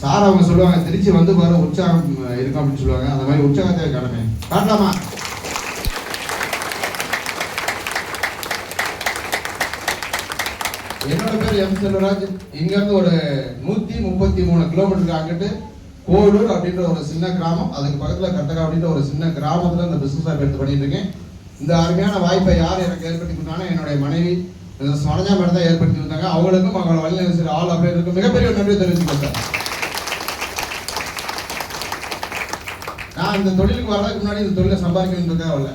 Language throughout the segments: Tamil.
சார் அவங்க சொல்லுவாங்க திருச்சி வந்து பாரு உற்சாகம் இருக்கும் அப்படின்னு சொல்லுவாங்க. அந்த மாதிரி உற்சாகத்தை காணுமே காட்டலாமா? என்னோட பேர் எம் செல்வராஜ். இங்க இருந்து ஒரு 133 கிலோமீட்டருக்கு அங்கிட்டு கோடூர் அப்படின்ற ஒரு சின்ன கிராமம், அதுக்கு பக்கத்துல கட்டகா அப்படின்ற ஒரு சின்ன கிராமத்துல இந்த பிசினஸ் எடுத்து பண்ணிட்டு இருக்கேன். இந்த அருமையான வாய்ப்பை யார் எனக்கு ஏற்படுத்தி கொடுத்தாங்கன்னா என்னுடைய மனைவி ஸ்மரணா மேடம் தான் ஏற்படுத்தி கொடுத்தாங்க. அவங்களுக்கும் அவங்களோட வழிநடத்துகிற ஆள் அப்படின்னு மிகப்பெரிய நன்றி தெரிவிச்சுக்கிறேன். நான் இந்த தொழிலுக்கு வர்றதுக்கு முன்னாடி இந்த தொழிலை சம்பாதிக்கணுன்றதுக்காக வரல.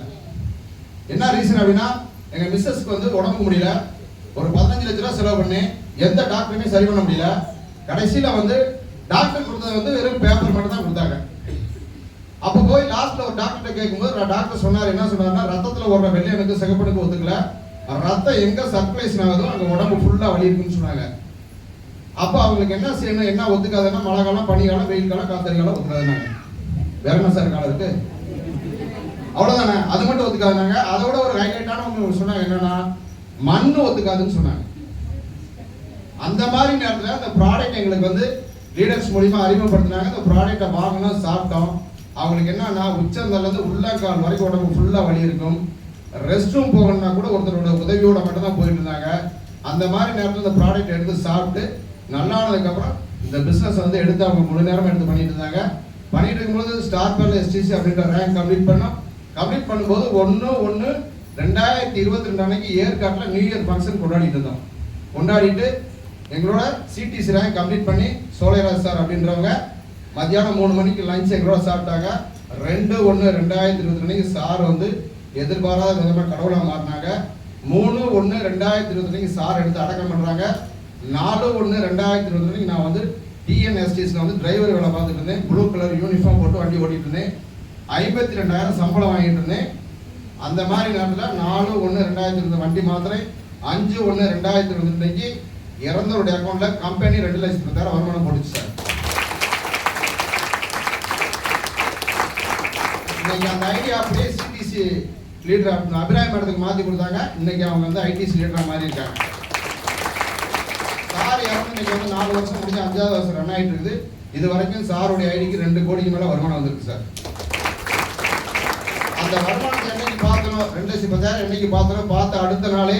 என்ன ரீசன் அப்படின்னா எங்க மிஸ்ஸஸ்க்கு வந்து உடம்பு முடியல, ஒரு 15 லட்ச ரூபா செலவு பண்ணி எந்த டாக்டருமே சரி பண்ண முடியல. கடைசியில வந்து டாக்டர் கொடுத்தது வந்து வெறும் பேப்பர் மட்டும் தான் கொடுத்தாங்க. அப்போ போய் லாஸ்ட்ல ஒரு டாக்டர் கேட்கும்போது டாக்டர் சொன்னார், என்ன சொன்னார்னா ரத்தத்துல ஓடுற வெள்ளையனுக்கு சிகப்பனுக்கு ஒத்துக்கல, ரத்தம் எங்க சர்க்குலேஷன் ஆகுதோ அங்க உடம்பு ஃபுல்லா வலி இருக்குன்னு சொன்னாங்க. அப்போ அவங்களுக்கு என்ன செய்யணும், என்ன ஒத்துக்காதுன்னா மழை காலம், பனி காலம், வெயில் காலம், காத்தறி காலம் ஒத்துக்காதுனாங்க. வேற என்ன சார் காலம் இருக்கு? அவ்வளவுதானே, அது மட்டும் ஒத்துக்காதுனாங்க. அதோட ஒரு ஹைலைட்டான ஒன்று சொன்னாங்க, என்னன்னா மண்ணு ஒத்துக்காதுன்னு சொன்னாங்க. அந்த மாதிரி நேரத்தில் அந்த ப்ராடக்ட் எங்களுக்கு வந்து லீடர்ஸ் மூலியமா அறிமுகப்படுத்தினாங்க. அந்த ப்ராடக்டை வாங்கணும், சாப்பிட்டோம். அவங்களுக்கு என்னன்னா உச்சந்தல்ல இருந்து உள்ளங்கால் வரைக்கும் உடம்பு ஃபுல்லா வலி இருக்கும். ரெஸ்ட் ரூம் போகணும்னா கூட ஒருத்தரோட உதவியோட மட்டும் தான் போயிட்டு இருந்தாங்க. அந்த மாதிரி நேரத்தில் இந்த ப்ராடக்ட் எடுத்து சாப்பிட்டு நல்லானதுக்கு அப்புறம் இந்த பிசினஸ் வந்து எடுத்து அவங்க முழு நேரம் எடுத்து பண்ணிட்டு இருந்தாங்க. பண்ணிட்டு இருக்கும்போது ஸ்டார் பேர்ல STC அப்படின்ற ரேங்க் கம்ப்ளீட் பண்ணோம். கம்ப்ளீட் பண்ணும்போது 1/1/2022 அன்னைக்கு ஏற்காட்டில் நியூ இயர் ஃபங்க்ஷன் கொண்டாடிட்டு இருந்தோம். கொண்டாடிட்டு எங்களோட CTC ரேங்க் கம்ப்ளீட் பண்ணி சோலைராஜ் சார் அப்படின்றவங்க மத்தியானம் 3 மணிக்கு லஞ்ச் எங்களோட சாப்பிட்டாங்க. 2/1/2022 அன்னைக்கு சார் வந்து எதிர்பாராத விதமாக கடவுளா மாறினாங்க. 3/1/2022 சார் எடுத்து அடக்கம் பண்றாங்க. 4/1/2022 அன்னைக்கு நான் வந்து TNSTSல வந்து டிரைவர் வேலை பார்த்துட்டு இருந்தேன். ப்ளூ கலர் யூனிஃபார்ம் போட்டு வண்டி ஓட்டிட்டு இருந்தேன். 52,000 சம்பளம் வாங்கிட்டு இருந்தேன். அந்த மாதிரி நேரத்தில் 4/1/2022 வண்டி மாத்திரை 5/1/2022 இறந்தவருடைய அக்கௌண்ட்ல கம்பெனி 2,10,000 வருமானம் போட்டுச்சு சார். இன்னைக்கு அந்த ஐடியா அப்படியே CTC லீடர் அபிராமி மேடத்துக்கு மாற்றி கொடுத்தாங்க. இன்னைக்கு அவங்க வந்து ITC லீடரா மாதிரி இருக்காங்க. சார் இறந்து இன்னைக்கு வந்து 4 வருஷம் முடிஞ்சு 5வது வருஷம் ரன் ஆகிட்டு இருக்குது. இது வரைக்கும் சாருடைய ஐடிக்கு 2 கோடிக்கு மேல வருமானம் வந்திருக்கு சார். அந்த வருமானத்தை என்னைக்கு பார்த்தோம், 2,10,000 என்னைக்கு பார்த்தோம், பார்த்த அடுத்த நாளே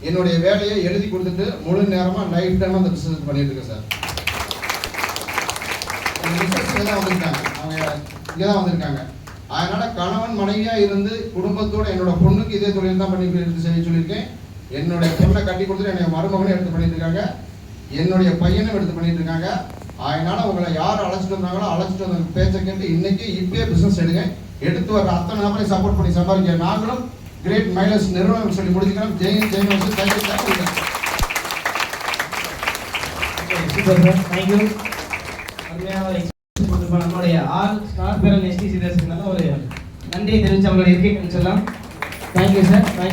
என்னுடைய வேலையை எழுதி கொடுத்துட்டு முழு நேரமா லைஃப் டைம் அந்த பிசினஸ் பண்ணிட்டு இருக்கேன் சார். இங்கதான் வந்திருக்காங்க, அவங்க இங்கதான் வந்திருக்காங்க. அதனால கணவன் மனைவியா இருந்து குடும்பத்தோட என்னோட பொண்ணுக்கு இதே தொழில் தான் பண்ணி எடுத்து செய்ய சொல்லியிருக்கேன். என்னுடைய பொண்ணை கட்டி கொடுத்துட்டு என்னுடைய மருமகனும் எடுத்து பண்ணிட்டு இருக்காங்க, என்னுடைய பையனும் எடுத்து பண்ணிட்டு இருக்காங்க. அதனால உங்களை யார் அழைச்சிட்டு வந்தாங்களோ அழைச்சிட்டு வந்த பேச்சை கேட்டு இன்னைக்கு இப்பயே பிசினஸ் எடுங்க. எடுத்து வர அத்தனை நபரை சப்போர்ட் பண்ணி சம்பாதிக்க நாங்களும் கிரேட் மைலர்ஸ் நிறுவனம் சொல்லி முடிச்சுக்கிறோம். ஜெயின் நம்மளுடைய ஆல் ஸ்டார் பேரல் STC ஒரு நன்றியை தெரிவித்து அவங்களுடைய இருக்கை சொல்லலாம். Thank you sir, thank you.